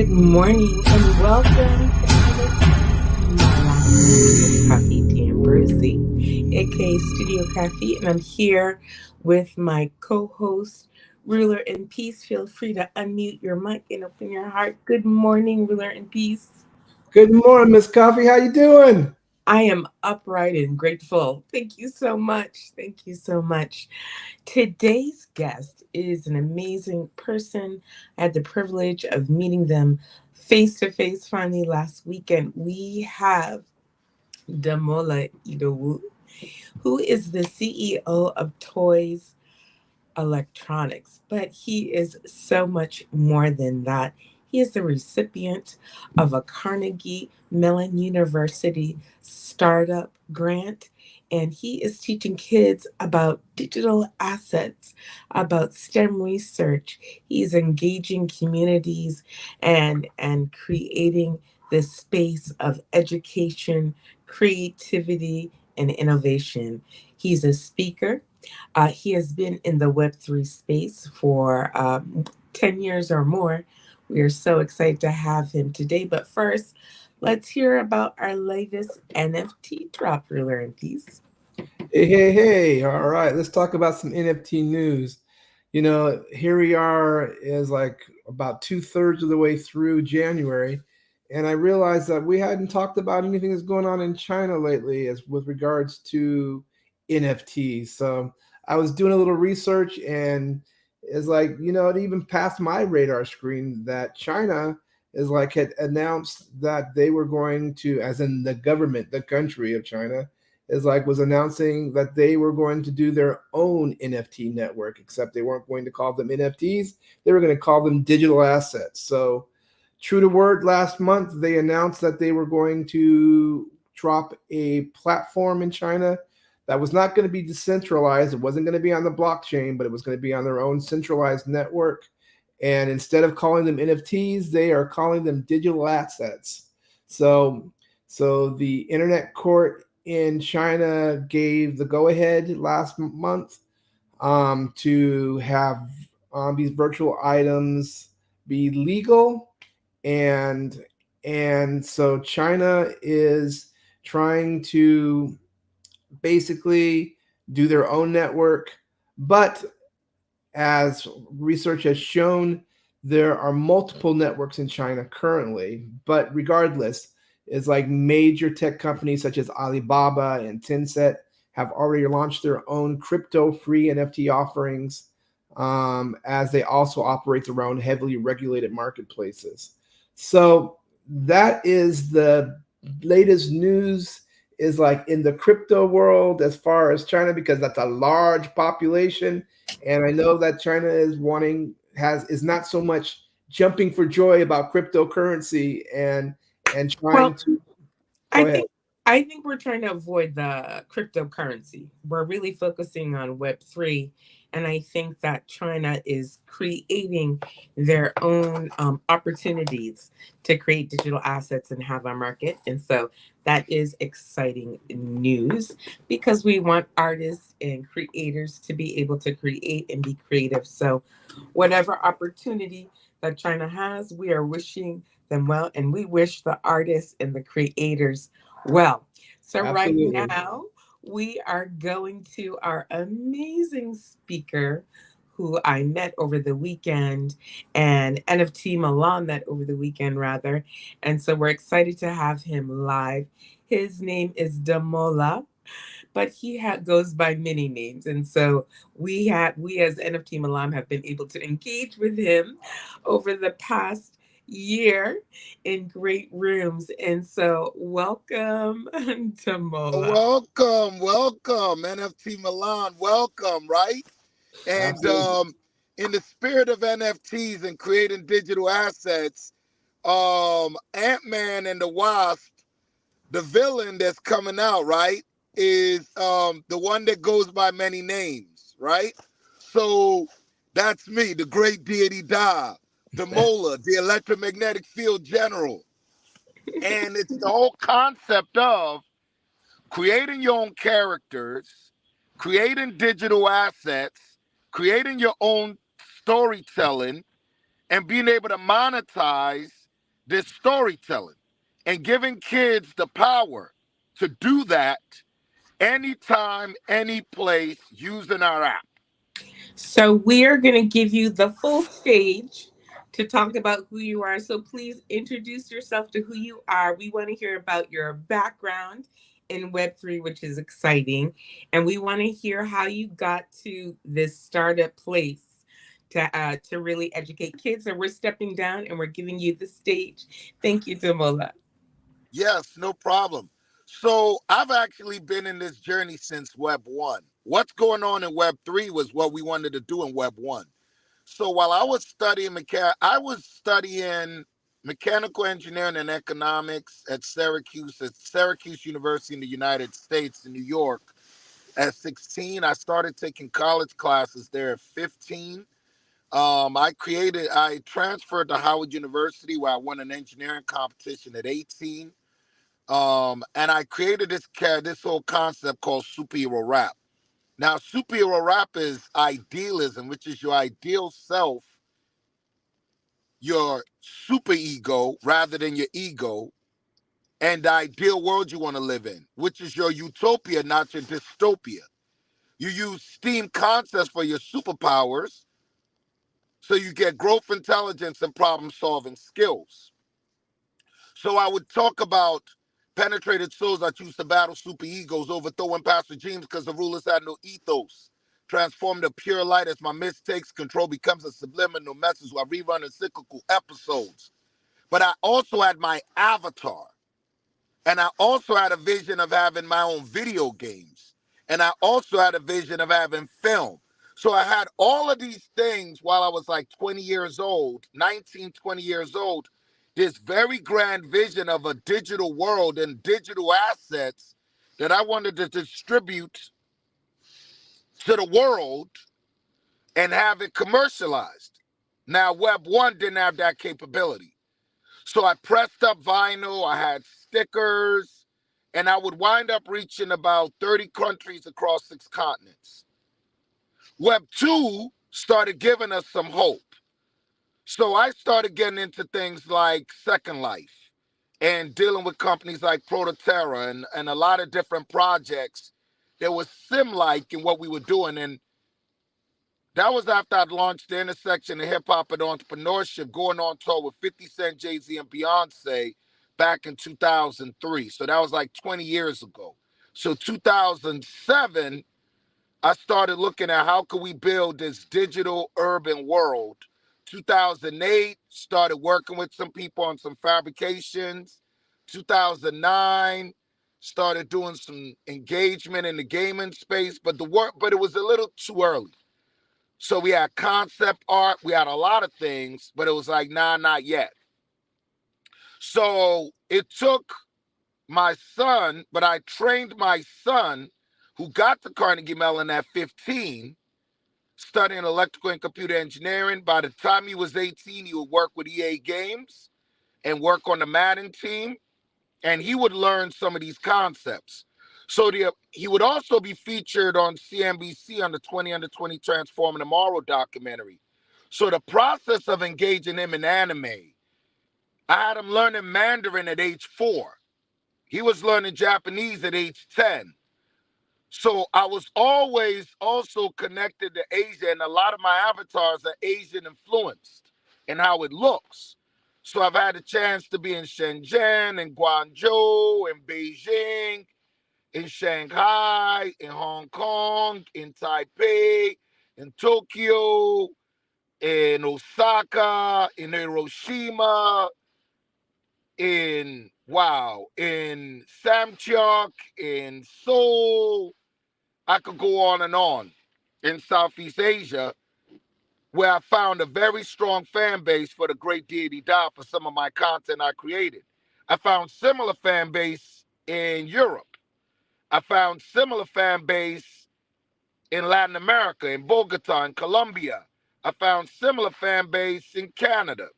Good morning and welcome to Malam with Coffee D'Ambrosi, aka Studio Coffee, and I'm here with my co-host, Ruler in Peace. Feel free to unmute your mic and open your heart. Good morning, Ruler in Peace. Good morning, Miss Coffee. How you doing? I am upright and grateful. Thank you so much. Thank you so much. Today's guest is an amazing person. I had the privilege of meeting them face to face finally last weekend. We have Damola Idowu, who is the CEO of Toys Electronics, but he is so much more than that. He is the recipient of a Carnegie Mellon University startup grant, and he is teaching kids about digital assets, about STEM research. He's engaging communities and creating this space of education, creativity, and innovation. He's a speaker. He has been in the Web3 space for 10 years or more. We are so excited to have him today. But first, let's hear about our latest NFT drop, Ruler in Peace. Hey. All right, let's talk about some NFT news. Here we are is like about 2/3 of the way through January, and I realized that we hadn't talked about anything that's going on in China lately as with regards to NFTs. So I was doing a little research, and it's like, it even passed my radar screen that China is like had announced that they were going to, as in the government, the country of China, is like was announcing that they were going to do their own NFT network, except they weren't going to call them NFTs. They were going to call them digital assets. So true to word, last month, they announced that they were going to drop a platform in China that was not going to be decentralized. It wasn't going to be on the blockchain, but it was going to be on their own centralized network. And instead of calling them NFTs, they are calling them digital assets. So the internet court in China gave the go-ahead last month to have these virtual items be legal, and so China is trying to basically do their own network, but as research has shown, there are multiple networks in China currently. But regardless, it's like major tech companies such as Alibaba and Tencent have already launched their own crypto-free NFT offerings, as they also operate their own heavily regulated marketplaces. So that is the latest news, is like in the crypto world as far as China, because that's a large population. And I know that China is not so much jumping for joy about cryptocurrency and Well, trying to I go ahead. think I think we're trying to avoid the cryptocurrency. We're really focusing on Web3, and I think that China is creating their own opportunities to create digital assets and have a market. And so that is exciting news because we want artists and creators to be able to create and be creative. So whatever opportunity that China has, we are wishing them well, and we wish the artists and the creators well. So, right Absolutely. now, we are going to our amazing speaker who I met over the weekend, and NFT Malam met over the weekend, rather. And so, we're excited to have him live. His name is Damola, but goes by many names, and so we as NFT Malam have been able to engage with him over the past year in great rooms, and so welcome Damola. Welcome, NFT Milan, welcome, right? And Absolutely. in the spirit of NFTs and creating digital assets, Ant-Man and the Wasp, the villain that's coming out, right, is the one that goes by many names, right? So that's me, the great deity Da, the Mola, the electromagnetic field general. And it's the whole concept of creating your own characters, creating digital assets, creating your own storytelling, and being able to monetize this storytelling and giving kids the power to do that anytime, any place using our app. So we're going to give you the full stage to talk about who you are. So please introduce yourself to who you are. We want to hear about your background in Web3, which is exciting. And we want to hear how you got to this startup place to really educate kids. And we're stepping down and we're giving you the stage. Thank you, Damola. Yes, no problem. So I've actually been in this journey since Web 1. What's going on in Web 3 was what we wanted to do in Web 1. So while I was studying mechanical engineering and economics at Syracuse University in the United States in New York. At 16, I started taking college classes there at 15. I transferred to Howard University where I won an engineering competition at 18. And I created this whole concept called superhero rap. Now, superhero rap is idealism, which is your ideal self, your super ego rather than your ego, and the ideal world you want to live in, which is your utopia, not your dystopia. You use STEAM concepts for your superpowers, so you get growth, intelligence, and problem-solving skills. So I would talk about penetrated souls that used to battle super egos, overthrowing past regimes because the rulers had no ethos. Transform to pure light as my mistakes control becomes a subliminal message while rerunning cyclical episodes. But I also had my avatar. And I also had a vision of having my own video games. And I also had a vision of having film. So I had all of these things while I was like 20 years old, 19, 20 years old, this very grand vision of a digital world and digital assets that I wanted to distribute to the world and have it commercialized. Now, Web 1 didn't have that capability. So I pressed up vinyl, I had stickers, and I would wind up reaching about 30 countries across 6 continents. Web 2 started giving us some hope. So I started getting into things like Second Life and dealing with companies like Prototerra and a lot of different projects that was sim-like in what we were doing. And that was after I'd launched the intersection of hip hop and entrepreneurship, going on tour with 50 Cent, Jay-Z, and Beyonce back in 2003. So that was like 20 years ago. So 2007, I started looking at how could we build this digital urban world. 2008, started working with some people on some fabrications. 2009, started doing some engagement in the gaming space, but it was a little too early. So we had concept art, we had a lot of things, but it was like, nah, not yet. So it took my son, but I trained my son who got to Carnegie Mellon at 15, studying electrical and computer engineering. By the time he was 18, he would work with EA Games and work on the Madden team, and he would learn some of these concepts. So he would also be featured on CNBC on the 20 Under 20 Transforming Tomorrow documentary. So the process of engaging him in anime, I had him learning Mandarin at age 4. He was learning Japanese at age 10. So I was always also connected to Asia, and a lot of my avatars are Asian influenced in how it looks. So I've had a chance to be in Shenzhen, in Guangzhou, in Beijing, in Shanghai, in Hong Kong, in Taipei, in Tokyo, in Osaka, in Hiroshima, in Samcheok, in Seoul. I could go on, in Southeast Asia, where I found a very strong fan base for the great deity Da for some of my content I created. I found similar fan base in Europe. I found similar fan base in Latin America, in Bogota, in Colombia. I found similar fan base in Canada.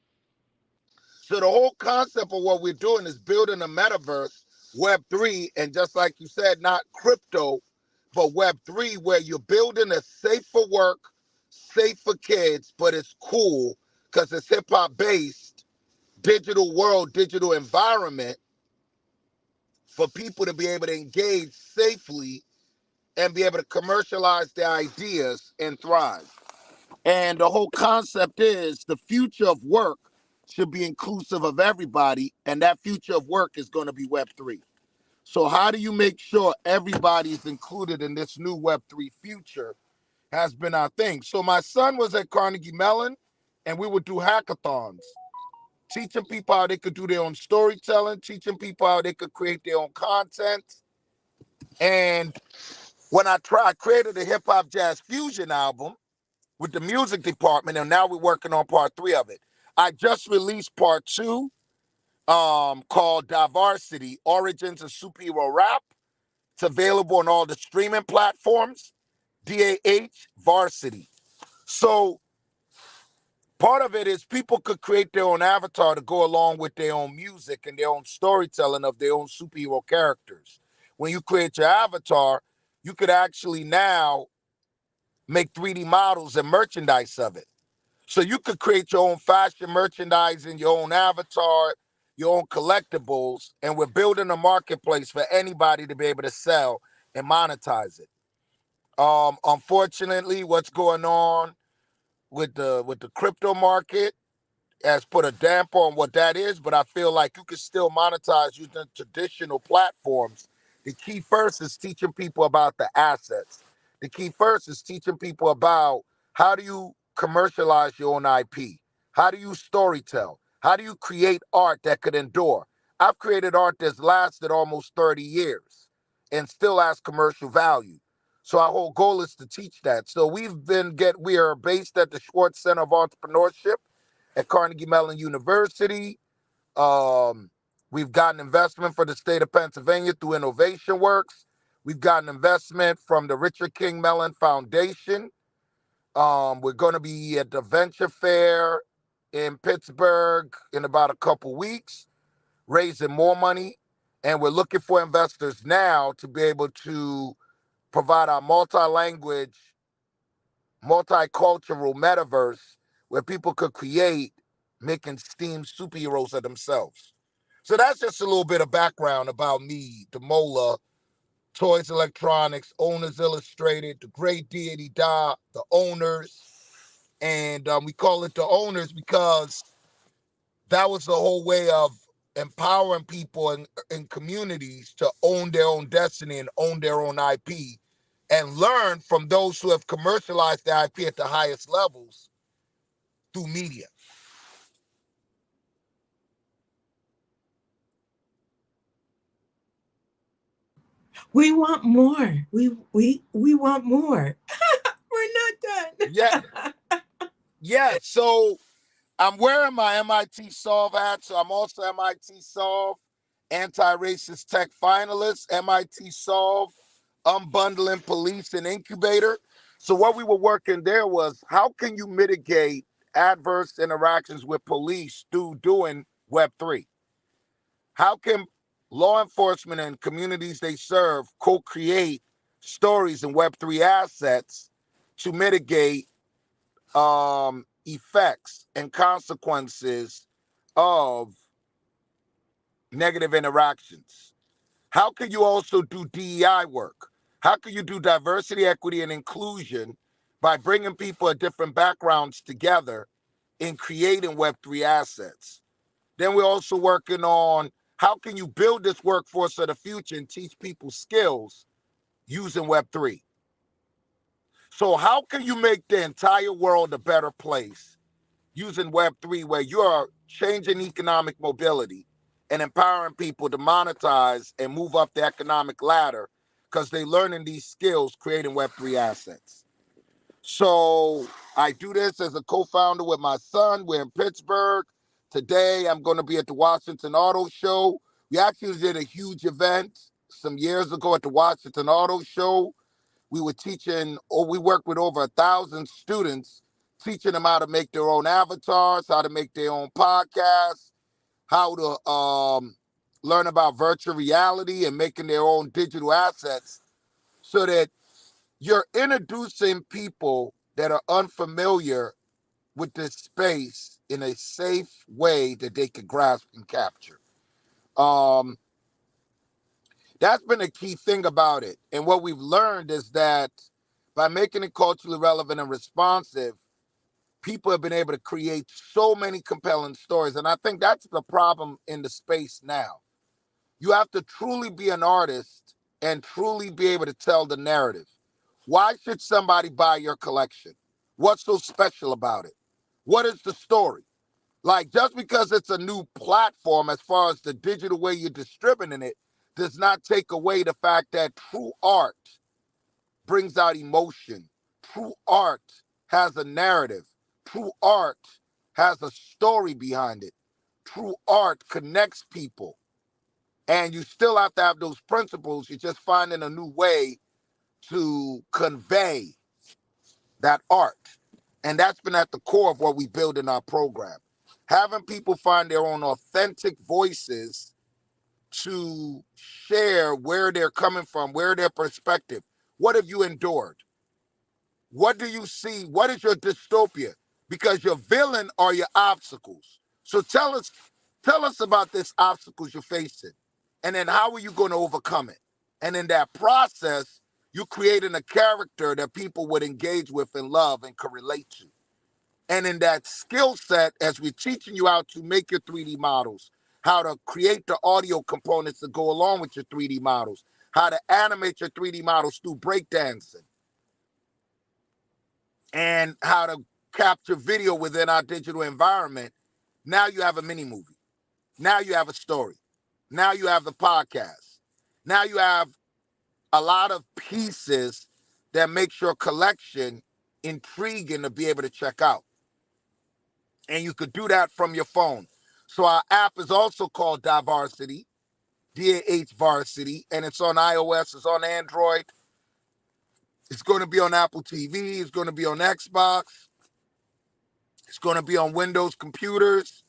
So the whole concept of what we're doing is building a metaverse, Web3, and just like you said, not crypto, but Web3, where you're building a safe for work, safe for kids, but it's cool because it's hip hop based, digital world, digital environment for people to be able to engage safely and be able to commercialize their ideas and thrive. And the whole concept is the future of work should be inclusive of everybody, and that future of work is going to be Web3. So how do you make sure everybody's included in this new Web3 future has been our thing. So my son was at Carnegie Mellon, and we would do hackathons, teaching people how they could do their own storytelling, teaching people how they could create their own content. And when I created a hip hop jazz fusion album with the music department, and now we're working on part 3 of it. I just released part 2 called Diversity, Origins of Superhero Rap. It's available on all the streaming platforms, DAH Varsity. So part of it is people could create their own avatar to go along with their own music and their own storytelling of their own superhero characters. When you create your avatar, you could actually now make 3D models and merchandise of it. So you could create your own fashion merchandise and your own avatar, your own collectibles, and we're building a marketplace for anybody to be able to sell and monetize it. Unfortunately, what's going on with the crypto market has put a damper on what that is, but I feel like you can still monetize using traditional platforms. The key first is teaching people about the assets. The key first is teaching people about how do you commercialize your own IP? How do you storytell? How do you create art that could endure? I've created art that's lasted almost 30 years and still has commercial value. So our whole goal is to teach that. So we are based at the Schwartz Center of Entrepreneurship at Carnegie Mellon University. We've gotten investment for the state of Pennsylvania through Innovation Works. We've gotten investment from the Richard King Mellon Foundation. We're going to be at the Venture Fair in Pittsburgh in about a couple weeks, raising more money. And we're looking for investors now to be able to provide our multi-language, multicultural metaverse where people could create making steam superheroes of themselves. So that's just a little bit of background about me, the Mola, Toys Electronics, Owners Illustrated, the Great Deity Da, the owners. And we call it the owners because that was the whole way of empowering people in communities to own their own destiny and own their own IP and learn from those who have commercialized the IP at the highest levels through media. We want more. We want more. We're not done. Yeah. So I'm wearing my MIT Solve hat. So I'm also MIT Solve, anti-racist tech finalist, MIT Solve, unbundling police and incubator. So what we were working there was how can you mitigate adverse interactions with police through doing Web3? How can law enforcement and communities they serve co-create stories and Web3 assets to mitigate effects and consequences of negative interactions? How can you also do DEI work? How can you do diversity, equity, and inclusion by bringing people of different backgrounds together in creating Web3 assets? Then we're also working on how can you build this workforce of the future and teach people skills using Web3? So how can you make the entire world a better place using Web3 where you are changing economic mobility and empowering people to monetize and move up the economic ladder because they're learning these skills creating Web3 assets? So I do this as a co-founder with my son. We're in Pittsburgh. Today, I'm going to be at the Washington Auto Show. We actually did a huge event some years ago at the Washington Auto Show. We were teaching, or we worked with over 1,000 students, teaching them how to make their own avatars, how to make their own podcasts, how to learn about virtual reality and making their own digital assets so that you're introducing people that are unfamiliar with this space in a safe way that they can grasp and capture. Um, that's been a key thing about it. And what we've learned is that by making it culturally relevant and responsive, people have been able to create so many compelling stories. And I think that's the problem in the space now. You have to truly be an artist and truly be able to tell the narrative. Why should somebody buy your collection? What's so special about it? What is the story? Like, just because it's a new platform as far as the digital way you're distributing it does not take away the fact that true art brings out emotion. True art has a narrative. True art has a story behind it. True art connects people. And you still have to have those principles. You're just finding a new way to convey that art. And that's been at the core of what we build in our program. Having people find their own authentic voices to share where they're coming from, where their perspective. What have you endured? What do you see? What is your dystopia? Because your villain are your obstacles. So tell us about this obstacles you're facing. And then how are you going to overcome it? And in that process, you're creating a character that people would engage with and love and can relate to. And in that skill set, as we're teaching you how to make your 3D models, how to create the audio components that go along with your 3D models, how to animate your 3D models through breakdancing, and how to capture video within our digital environment, now you have a mini movie. Now you have a story. Now you have the podcast. Now you have a lot of pieces that makes your collection intriguing to be able to check out. And you could do that from your phone. So our app is also called Divarsity, DAH Varsity, and it's on iOS, it's on Android. It's going to be on Apple TV, it's going to be on Xbox, it's going to be on Windows computers,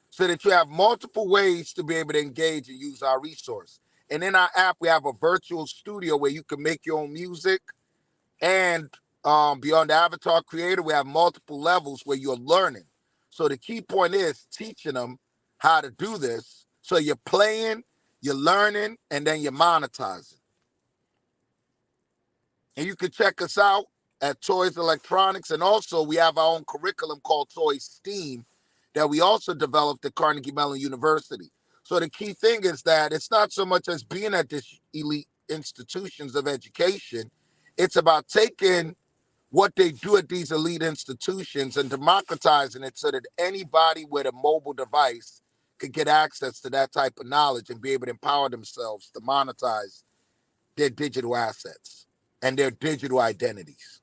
so that you have multiple ways to be able to engage and use our resource. And in our app, we have a virtual studio where you can make your own music. And beyond the avatar creator, we have multiple levels where you're learning. So the key point is teaching them how to do this. So you're playing, you're learning, and then you're monetizing. And you can check us out at Toys Electronics. And also we have our own curriculum called Toy STEAM that we also developed at Carnegie Mellon University. So the key thing is that it's not so much as being at these elite institutions of education. It's about taking what they do at these elite institutions and democratizing it so that anybody with a mobile device could get access to that type of knowledge and be able to empower themselves to monetize their digital assets and their digital identities.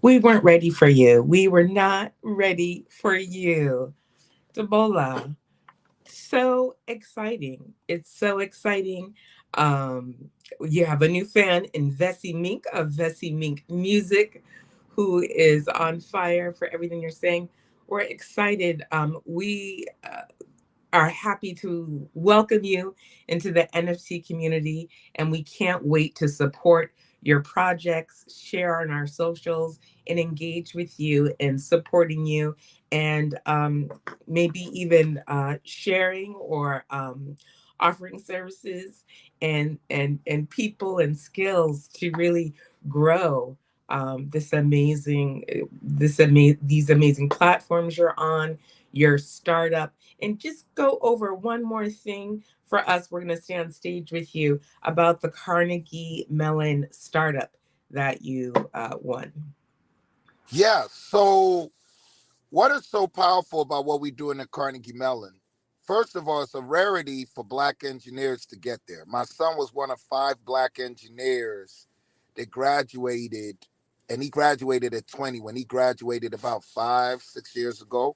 We weren't ready for you. We were not ready for you. Debola, so exciting. It's so exciting. You have a new fan in Vessi Mink of Vessi Mink Music, who is on fire for everything you're saying. We're excited. We are happy to welcome you into the NFT community, and we can't wait to support your projects, share on our socials, and engage with you and supporting you, and maybe even sharing or offering services and people and skills to really grow these amazing platforms you're on, your startup. And just go over one more thing for us. We're going to stay on stage with you about the Carnegie Mellon startup that you won. Yeah, so what is so powerful about what we do in the Carnegie Mellon? First of all, it's a rarity for Black engineers to get there. My son was one of 5 Black engineers that graduated, and he graduated at 20 when he graduated about 5-6 years ago.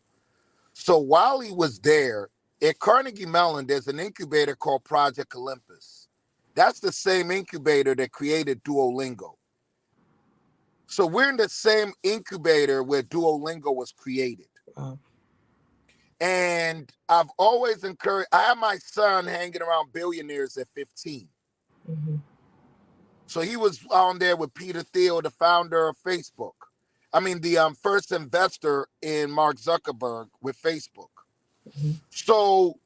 So while he was there, at Carnegie Mellon, there's an incubator called Project Olympus. That's the same incubator that created Duolingo. So we're in the same incubator where Duolingo was created. Wow. And I've always encouraged, I have my son hanging around billionaires at 15. Mm-hmm. So he was on there with Peter Thiel, the founder of Facebook. the first investor in Mark Zuckerberg with Facebook. Mm-hmm. So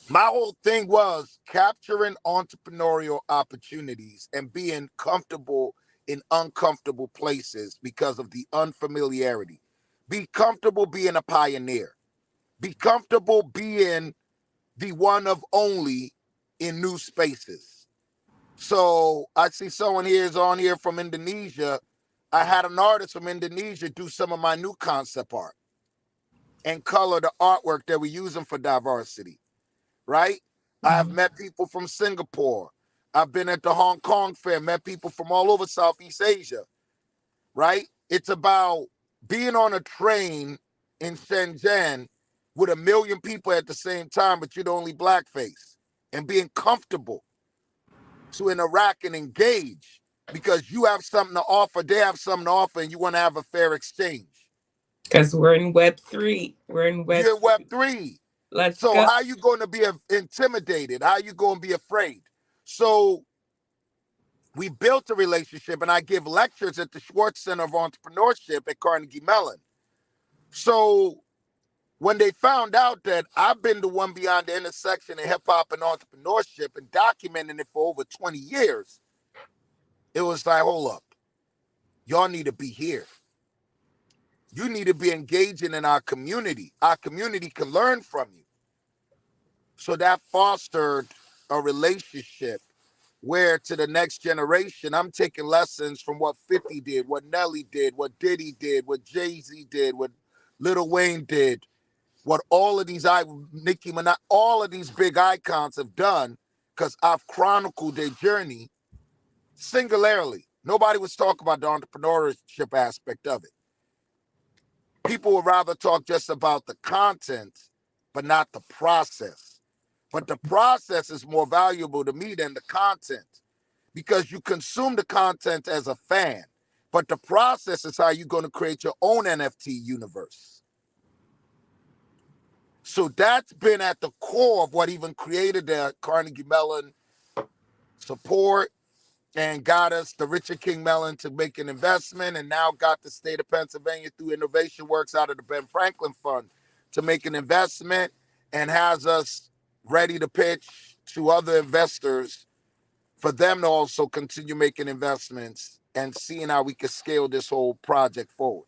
my whole thing was capturing entrepreneurial opportunities and being comfortable in uncomfortable places because of the unfamiliarity. Be comfortable being a pioneer. Be comfortable being the one of only in new spaces. So I see someone here is on here from Indonesia. I had an artist from Indonesia do some of my new concept art and color the artwork that we're using for diversity, right? I've met people from Singapore. I've been at the Hong Kong Fair, met people from all over Southeast Asia, right? It's about being on a train in Shenzhen with 1 million people at the same time, but you're the only blackface, and being comfortable to interact and engage because you have something to offer, they have something to offer, and you want to have a fair exchange. Because we're in Web3. You're in Web3. Let's So go. how are you going to be intimidated? How are you going to be afraid? So we built a relationship, and I give lectures at the Schwartz Center of Entrepreneurship at Carnegie Mellon. So when they found out that I've been the one beyond the intersection of hip hop and entrepreneurship and documenting it for over 20 years, it was like, hold up. Y'all need to be here. You need to be engaging in our community. Our community can learn from you. So that fostered a relationship where to the next generation, I'm taking lessons from what 50 did, what Nelly did, what Diddy did, what Jay-Z did, what Lil Wayne did, what all of these, Nicki Minaj, all of these big icons have done, because I've chronicled their journey singularly. Nobody was talking about the entrepreneurship aspect of it. People would rather talk just about the content, but not the process. But the process is more valuable to me than the content, because you consume the content as a fan, but the process is how you're going to create your own NFT universe. So that's been at the core of what even created the Carnegie Mellon support and got us the Richard King Mellon to make an investment, and now got the state of Pennsylvania through Innovation Works out of the Ben Franklin Fund to make an investment, and has us ready to pitch to other investors for them to also continue making investments and seeing how we can scale this whole project forward.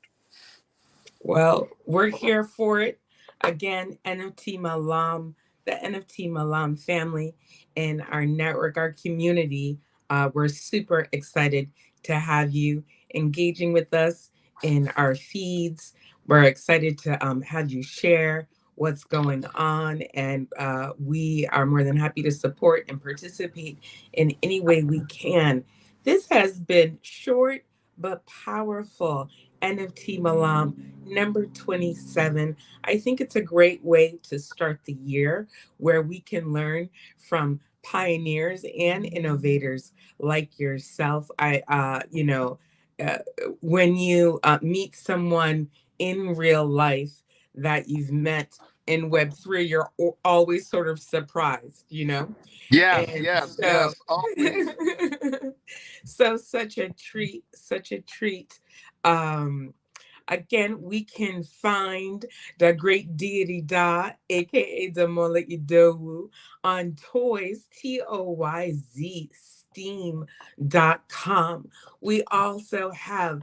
Well, we're here for it. Again, NFT Malam, the NFT Malam family and our network, our community. We're super excited to have you engaging with us in our feeds. We're excited to have you share what's going on, and we are more than happy to support and participate in any way we can. This has been short but powerful. NFT Malam, number 27. I think it's a great way to start the year where we can learn from pioneers and innovators like yourself. Uh, when you meet someone in real life that you've met in Web3, you're always sort of surprised. Yes, And yes, so, yes, always. so such a treat, such a treat. Um, Again, we can find the great deity Da, aka Damola Idowu, on Toys, Toyz, Steam.com. We also have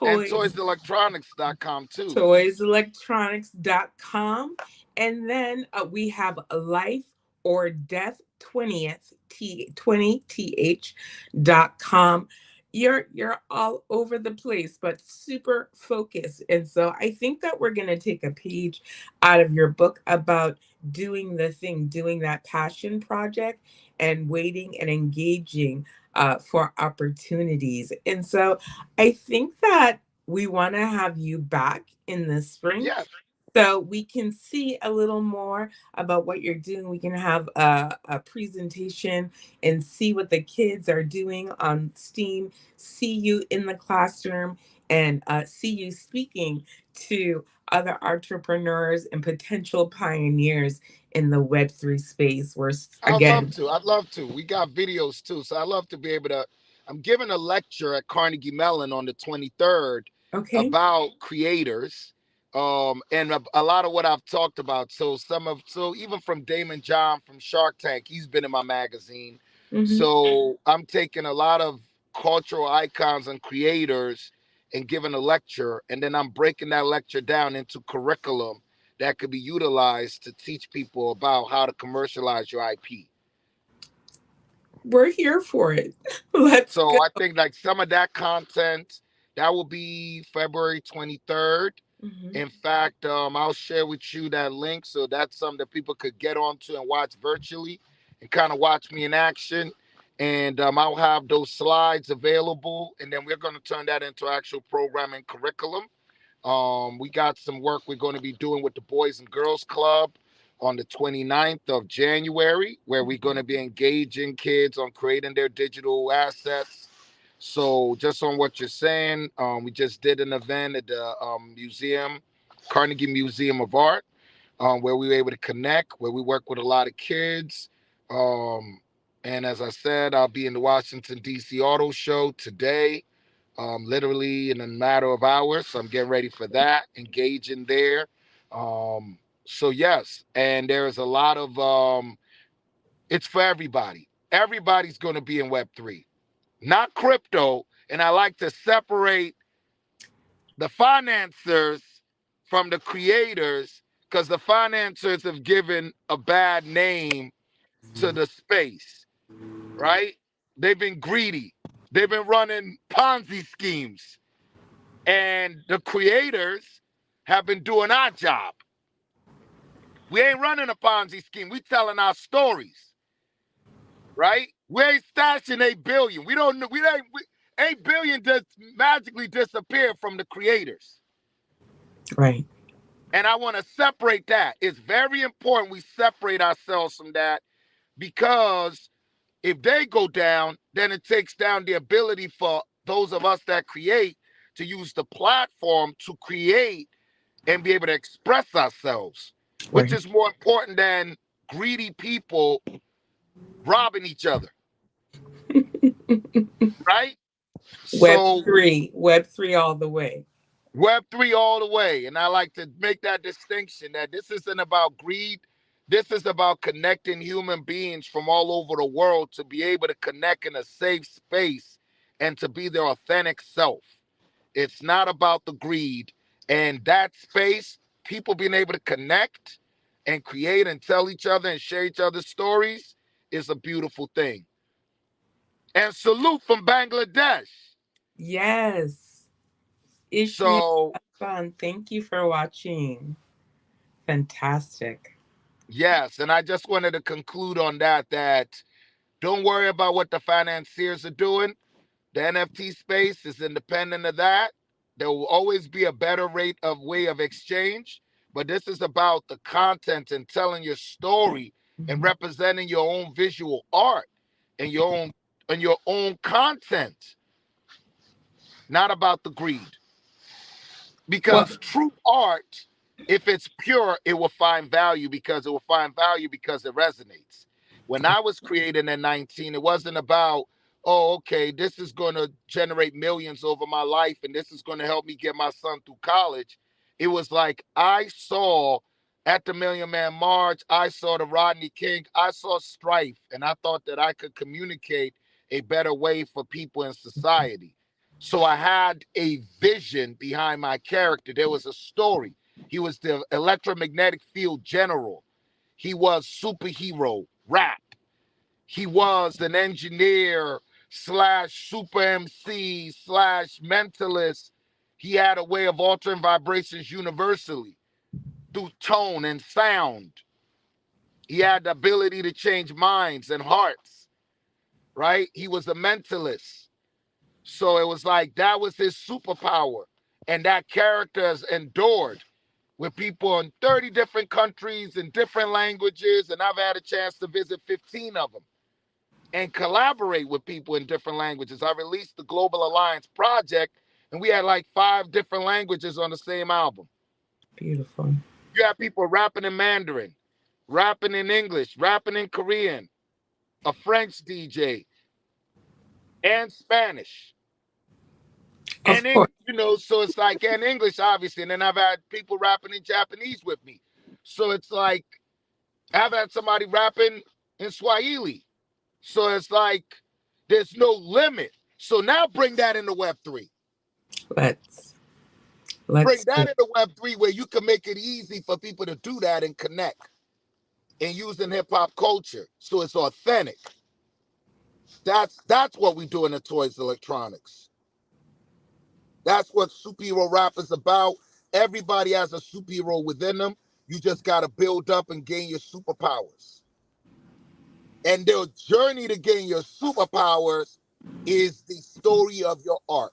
And Toys toyselectronics.com too. toyselectronics.com. And then we have Life or Death 20th, 20th.com. You're all over the place, but super focused. And so I think that we're going to take a page out of your book about doing the thing, doing that passion project, and waiting and engaging for opportunities. And so I think that we want to have you back in the spring Yes. so we can see a little more about what you're doing. We can have a presentation and see what the kids are doing on Steam, see you in the classroom, and see you speaking to other entrepreneurs and potential pioneers in the Web3 space. Where, I'd love again, to. I'd love to. We got videos too. So I'd love to be able to. I'm giving a lecture at Carnegie Mellon on the 23rd, Okay. about creators, and a lot of what I've talked about. So even from Damon John from Shark Tank, he's been in my magazine. Mm-hmm. So I'm taking a lot of cultural icons and creators and giving a lecture, and then I'm breaking that lecture down into curriculum that could be utilized to teach people about how to commercialize your IP. We're here for it. Let's go. So I think like some of that content that will be February 23rd. Mm-hmm. In fact, I'll share with you that link, so that's something that people could get onto and watch virtually and kind of watch me in action. And I'll have those slides available, and then we're going to turn that into actual programming curriculum. We got some work we're going to be doing with the Boys and Girls Club on the 29th of January, where we're going to be engaging kids on creating their digital assets. So just on what you're saying, we just did an event at the museum, Carnegie Museum of Art, where we were able to connect, where we work with a lot of kids. And as I said, I'll be in the Washington, D.C. Auto Show today, literally in a matter of hours. So I'm getting ready for that, engaging there. So yes, and there's a lot of, it's for everybody. Everybody's going to be in Web3, not crypto. And I like to separate the financiers from the creators, because the financiers have given a bad name to the space, right? They've been greedy. They've been running Ponzi schemes. And the creators have been doing our job. We ain't running a Ponzi scheme. We telling our stories, right? We ain't stashing 8 billion. We don't know. 8 billion just magically disappeared from the creators. Right. And I want to separate that. It's very important we separate ourselves from that, because if they go down, then it takes down the ability for those of us that create to use the platform to create and be able to express ourselves, which Right. is more important than greedy people robbing each other, right? Web So three. Web three all the way. Web3 all the way. And I like to make that distinction that this isn't about greed. This is about connecting human beings from all over the world to be able to connect in a safe space and to be their authentic self. It's not about the greed. And that space, people being able to connect and create and tell each other and share each other's stories, is a beautiful thing. And salute from Bangladesh. Yes. Ishmi So, Hassan, thank you for watching. Fantastic. yes, and I just wanted to conclude on that don't worry about what the financiers are doing. The NFT space is independent of that. There will always be a better rate of way of exchange, but this is about the content and telling your story and Mhm. representing your own visual art and your own content, not about the greed. Well, Because true art, if it's pure, it will find value, because it will find value because it resonates. When I was creating at 19, it wasn't about, oh, okay, this is going to generate millions over my life and this is going to help me get my son through college. It was like I saw at the Million Man March, I saw the Rodney King, I saw strife, and I thought that I could communicate a better way for people in society. So I had a vision behind my character. There was a story. He was the electromagnetic field general. He was superhero rap. He was an engineer slash super MC slash mentalist. He had a way of altering vibrations universally through tone and sound. He had the ability to change minds and hearts, right? He was a mentalist. So it was like that was his superpower. And that character has endured with people in 30 different countries and different languages. And I've had a chance to visit 15 of them and collaborate with people in different languages. I released the Global Alliance Project, and we had like 5 different languages on the same album. beautiful. You have people rapping in Mandarin, rapping in English, rapping in Korean, a French DJ, and Spanish. And course. you know, so it's like, and English, obviously. And then I've had people rapping in Japanese with me. So it's like, I've had somebody rapping in Swahili. So it's like, there's no limit. So now bring that into Web3. Let's Bring do that into Web3 where you can make it easy for people to do that and connect and using hip hop culture. So it's authentic. That's what we do in the toys electronics. That's what superhero rap is about. Everybody has a superhero within them. You just got to build up and gain your superpowers. And the journey to gain your superpowers is the story of your art.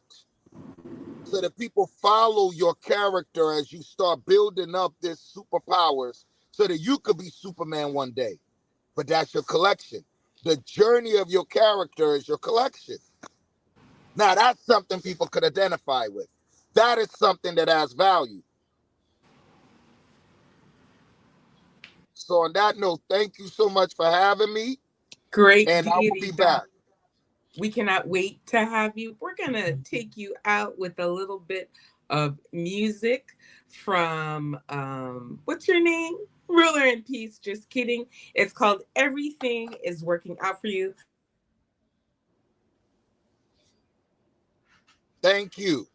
So that people follow your character as you start building up this superpowers so that you could be Superman one day. But that's your collection. The journey of your character is your collection. Now, that's something people could identify with. That is something that has value. So on that note, thank you so much for having me. Great And I will deity, be Doc. back. We cannot wait to have you. We're going to take you out with a little bit of music from, what's your name? Ruler in Peace. Just kidding. It's called Everything is Working Out for You. Thank you.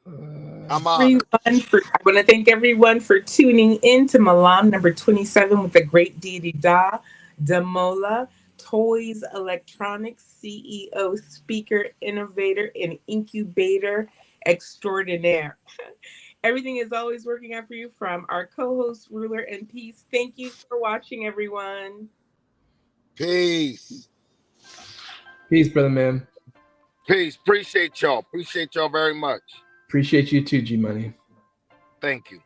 I'm honored. I want to thank everyone for tuning in to Malam number 27 with the great deity Damola, Toys Electronics CEO, speaker, innovator, and incubator extraordinaire. Everything is always working out for you from our co-host, Ruler and Peace. Thank you for watching, everyone. Peace. Peace, brother man. Peace. Appreciate y'all. Appreciate y'all very much. Appreciate you too, G Money. Thank you.